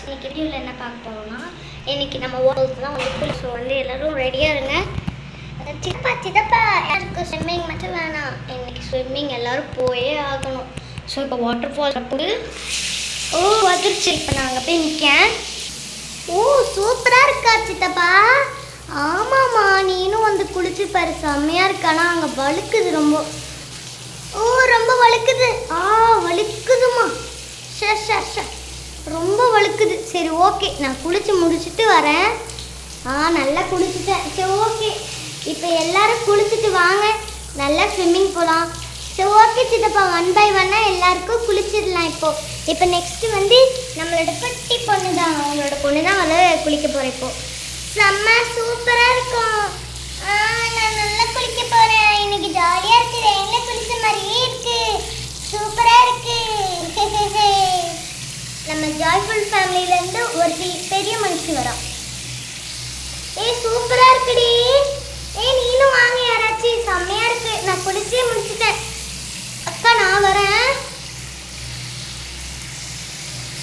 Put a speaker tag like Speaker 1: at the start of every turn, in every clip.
Speaker 1: இன்னைக்கு வீடியோவில் என்ன பார்க்க போகிறோம்னா இன்னைக்கு நம்ம வாட்டர் தான் வந்து ஸோ வந்து எல்லோரும் ரெடியாக இருங்க. சித்தப்பா யாருக்கு ஸ்விம்மிங் மட்டும் வேணாம், இன்னைக்கு ஸ்விம்மிங் எல்லோரும் போயே ஆகணும். ஸோ இப்போ வாட்டர் ஃபால் போது வந்துருச்சு. இப்போ நான் அங்கே போய் நிற்கேன். சூப்பராக இருக்கா சித்தப்பா? ஆமாம்மா, நீனும் வந்து குளிச்சு பாரு, செம்மையாக இருக்கானா? அங்கே வழுக்குது ரொம்ப. ரொம்ப வழுக்குது. வழுக்குதுமா. ரொம்ப வழுக்குது. சரி ஓகே, நான் குளிச்சு முடிச்சுட்டு வரேன். நல்லா குளிச்சுட்டேன். சரி ஓகே, இப்போ எல்லாரும் குளிச்சுட்டு வாங்க, நல்லா ஸ்விம்மிங் போகலாம். சரி ஓகே சித்தப்பா, 1 by 1 எல்லாருக்கும் குளிச்சிடலாம். இப்போ நெக்ஸ்ட்டு வந்து நம்மளோட குட்டி பொண்ணு தான், அவங்களோட பொண்ணு தான் வந்து குளிக்க போகிறேன். இப்போ செம்ம சூப்பராக இருக்கும். நான் நல்லா குளிக்க போகிறேன். இன்னைக்கு ஜாலியாக இருக்குது, ரெயினில் குளிச்ச மாதிரியே இருக்குது, சூப்பராக இருக்குது. நம்ம ஜாய்ஃபுல் ஃபேமிலியிலேருந்து ஒரு பெரிய மனுஷி வரோம். சூப்பராக இருக்குடி. நீனும் வாங்க யாராச்சும், செம்மையாக இருக்கு. நான் குளிச்சே முடிச்சுட்டேன். அக்கா நான் வரேன்.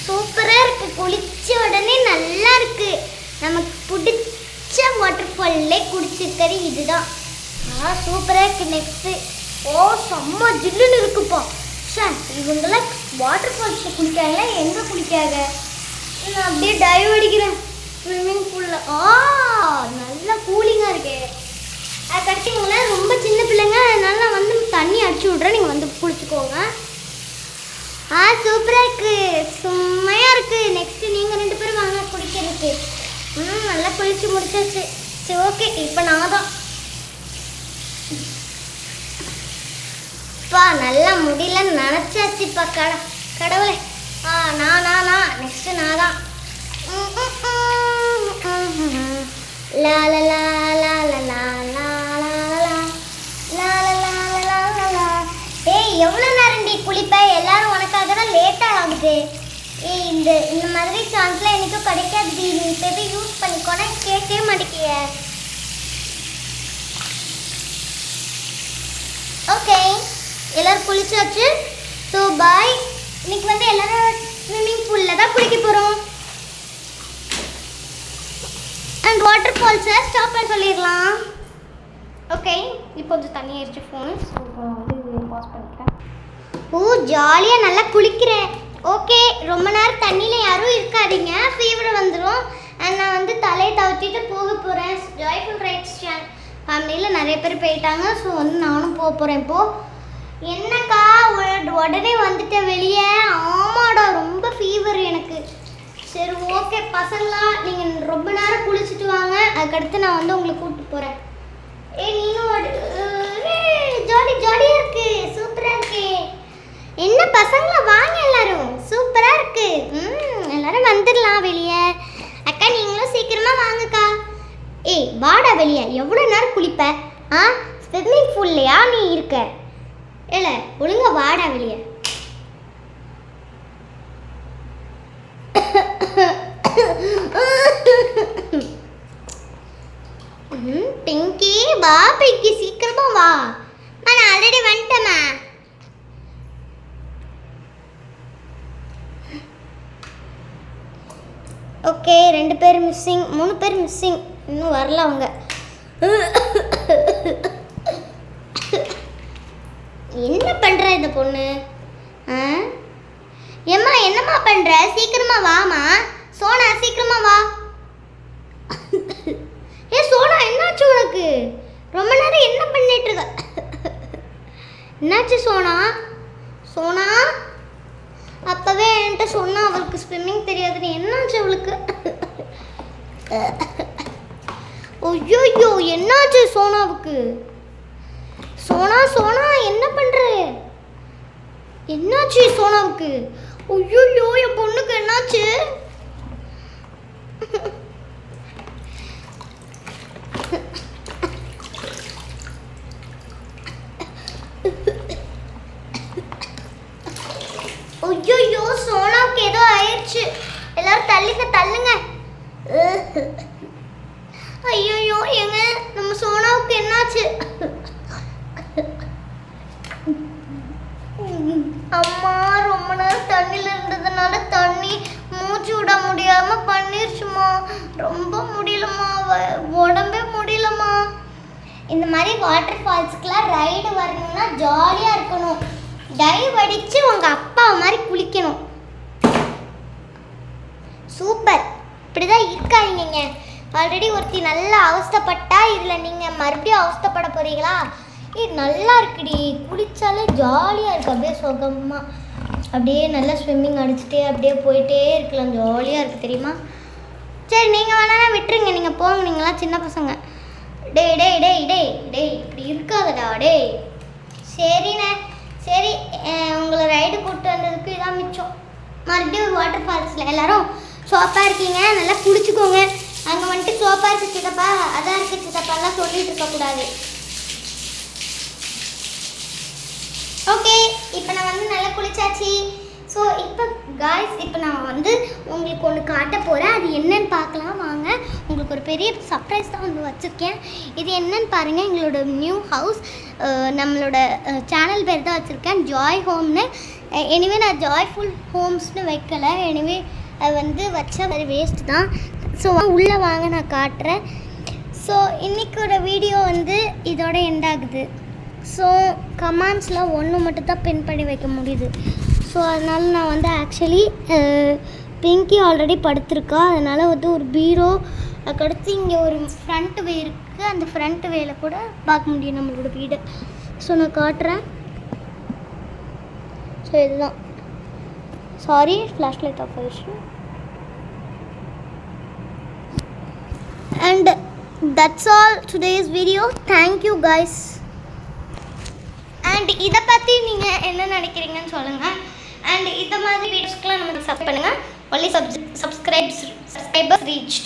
Speaker 1: சூப்பராக இருக்கு, குளிச்ச உடனே நல்லா இருக்கு. நமக்கு பிடிச்ச வாட்டர் ஃபால்லே குடிச்சிருக்கிறது இதுதான். சூப்பராக இருக்குது. நெக்ஸ்ட்டு செம்ம ஜில்லுன்னு இருக்குப்பா. இவங்கெல்லாம் வாட்டர் ஃபால்ஸில் குளிக்காங்களா, எங்கே குளிக்காங்க? நான் அப்படியே டைவ் அடிக்கிறேன் ஸ்விம்மிங் பூலில். நல்லா கூலிங்காக இருக்கு. அதுக்கடுத்து இவங்களாம் ரொம்ப சின்ன பிள்ளைங்க, அதனால நான் வந்து தண்ணி அடிச்சு விட்றேன், நீங்கள் வந்து குளிச்சுக்கோங்க. சூப்பராக இருக்குது, செம்மையாக இருக்குது. நெக்ஸ்ட்டு நீங்கள் 2 பேரும் வாங்க குளிக்கிறதுக்கு. நல்லா குளிச்சு முடிச்சாச்சு. சரி ஓகே, இப்போ நான் தான் நல்லா முடியலன்னு நினச்சாச்சுப்பா. கடவுளே. நான் நெக்ஸ்ட்டு நான் தான். லா லா லா லா லா லா லா லா லா லா. எவ்வளோ நேரம் குளிப்ப? எல்லாரும் உனக்காக தான் லேட்டாக ஆகுது. இந்த மாதிரி சான்ஸ்லாம் எனக்கும் கிடைக்காது. நீ இப்போ போய் யூஸ் பண்ணிக்கோனா கேட்கவே மாட்டேங்கிய. ஓகே, எல்லோரும் குளிச்சாச்சு. So bye. இன்னைக்கு வந்து எல்லோரும் ஸ்விம்மிங் பூலில் தான் குளிக்க போகிறோம். அண்ட் வாட்டர் ஃபால்ஸை ஸ்டாப் பண்ண சொல்லிடலாம். ஓகே, இப்போ கொஞ்சம் தண்ணி ஆயிடுச்சு ஃபோனு. ஸோ வந்து பாஸ் பண்ணிக்கிறேன். ஜாலியாக நல்லா குளிக்கிறேன். ஓகே, ரொம்ப நேரம் தண்ணியில் யாரும் இருக்காதீங்க, ஃபீவர் வந்துடும். அண்ட் நான் வந்து தலையை தவிச்சிட்டு போக போகிறேன். ஜாய்ஃபுல் ரைட்ஸ் ஃபேமிலியில் நிறைய பேர் போயிட்டாங்க. ஸோ வந்து நானும் போக போகிறேன். இப்போது என்னக்கா உடனே வந்துட்டேன் வெளியே? ஆமாடா, ரொம்ப ஃபீவர் எனக்கு. சரி ஓகே பசங்களா, நீங்கள் ரொம்ப நேரம் குளிச்சுட்டு வாங்க, அதுக்கடுத்து நான் வந்து உங்களை கூப்பிட்டு போகிறேன். நீனும் ஜாலியாக இருக்கு, சூப்பராக இருக்கு. என்ன பசங்களா வாங்க எல்லாரும், சூப்பராக இருக்கு. எல்லாரும் வந்துடலாம் வெளியே. அக்கா நீங்களும் சீக்கிரமாக வாங்கக்கா. வாடா வெளியே. எவ்வளோ நேரம் குளிப்ப? ஸ்விம்மிங் பூல்லையா நீ இருக்க? இல்லை ஒழுங்கா வாடா வெளியே. பிங்கி வா, பிங்கி சீக்கிரமா வா. நான் ஆல்ரெடி வந்துட்டேம்மா. ஓகே, 2 பேர் மிஸ்ஸிங், 3 பேர் மிஸ்ஸிங், இன்னும் வரல அவங்க. என்ன பண்ற இந்த பொண்ணு? ஏம்மா என்னம்மா பண்ற? சீக்கிரமா வாமா. சோனா சீக்கிரமா வா. சோனா என்னாச்சு உனக்கு? ரொம்ப நேரம் என்ன பண்ணிட்டு இருக்க? என்னாச்சு சோனா? சோனா அப்பவே என்கிட்ட சொன்னா அவளுக்கு ஸ்விம்மிங் தெரியாதுன்னு. என்னாச்சு அவளுக்கு? ஐயோ என்னாச்சு சோனாவுக்கு? சோனா என்ன பண்ற? என்னாச்சு சோனாவுக்கு? ஐயோ என் பொண்ணுக்கு என்னாச்சு? ஐயோ சோனாவுக்கு ஏதோ ஆயிடுச்சு. எல்லாரும் தள்ளுங்க. ஐயோ எங்க நம்ம சோனாவுக்கு என்னாச்சு? அம்மா ரொம்ப நேரம் தண்ணியில் இருந்ததுனால தண்ணி மூச்சு விட முடியாது. ரொம்ப முடியலம்மா, உடம்பே முடியலம்மா. இந்த மாதிரி வாட்டர் ஃபால்ஸ்க்குலாம் ரைடு வரணும்னா ஜாலியாக இருக்கணும். டைவ் அடித்து உங்கள் அப்பா மாதிரி குளிக்கணும். சூப்பர். இப்படி தான் இருக்காதீங்க. ஆல்ரெடி ஒருத்தி நல்லா அவஸ்தைப்பட்டா, இதில் நீங்கள் மறுபடியும் அவஸ்தைப்பட போகிறீங்களா? இது நல்லா இருக்குடி, குளித்தாலே ஜாலியாக இருக்குது. அப்படியே சுகமாக அப்படியே நல்லா ஸ்விம்மிங் அடிச்சுட்டே அப்படியே போயிட்டே இருக்கலாம். ஜாலியாக இருக்குது தெரியுமா? சரி, நீங்கள் வேணா விட்டுருங்க, நீங்கள் போங்க, நீங்களாம் சின்ன பசங்க. டேய் டேய் டேய் டேய் டேய் இப்படி இருக்காதடா டேய். சரிண்ணே, சரி, உங்களை ரைடு கூப்பிட்டு வந்ததுக்கு இதான் மிச்சம். மறுபடியும் ஒரு வாட்டர் ஃபால்ஸில் எல்லோரும் சோப்பாக இருக்கீங்க, நல்லா குளிச்சுக்கோங்க. அங்கே வந்துட்டு சோப்பாக இருக்குது சித்தப்பா, அதான் இருக்குது சித்தப்பாலாம் சொல்லிட்டு இருக்கக்கூடாது. ஓகே, இப்போ நான் வந்து நல்லா குளிச்சாச்சு. ஸோ இப்போ காய்ஸ், இப்போ நான் வந்து உங்களுக்கு ஒன்று காட்ட போகிறேன். அது என்னன்னு பார்க்கலாம் வாங்க. உங்களுக்கு ஒரு பெரிய சர்ப்ரைஸ் தான் வந்து வச்சுருக்கேன். இது என்னன்னு பாருங்கள். எங்களோட நியூ ஹவுஸ், நம்மளோட சேனல் பேர் தான் வச்சுருக்கேன், ஜாய் ஹோம்னு. எனிவே நான் ஜாய்ஃபுல் ஹோம்ஸ்னு வைக்கலை. எனிவே அது வந்து வச்சா அது வேஸ்ட் தான். ஸோ உள்ளே வாங்க, நான் காட்டுறேன். ஸோ இன்றைக்கோட வீடியோ வந்து இதோட எண்ட் ஆகுது. ஸோ கமெண்ட்ஸில் ஒன்று மட்டும் தான் பின் பண்ணி வைக்க முடியுது. ஸோ அதனால் நான் வந்து ஆக்சுவலி பிங்கி ஆல்ரெடி படுத்திருக்கா. அதனால் வந்து ஒரு பீரோ, அதுக்கடுத்து இங்கே ஒரு ஃப்ரண்ட் வே இருக்குது. அந்த ஃப்ரண்ட் வேல கூட பார்க்க முடியும் நம்மளோட வீடு. ஸோ நான் காட்டுறேன். ஸோ இதுதான். சாரி, ஃப்ளாஷ் லைட் ஆஃப் ஆயிடுச்சு. And that's all today's video. Thank you guys. And இதை பற்றி நீங்கள் என்ன நினைக்கிறீங்கன்னு சொல்லுங்கள். அண்ட் இந்த மாதிரி வீடியோஸ்க்கெலாம் நமக்கு சப்ஸ்கிரைப் பண்ணுங்கள். only subscribers reached.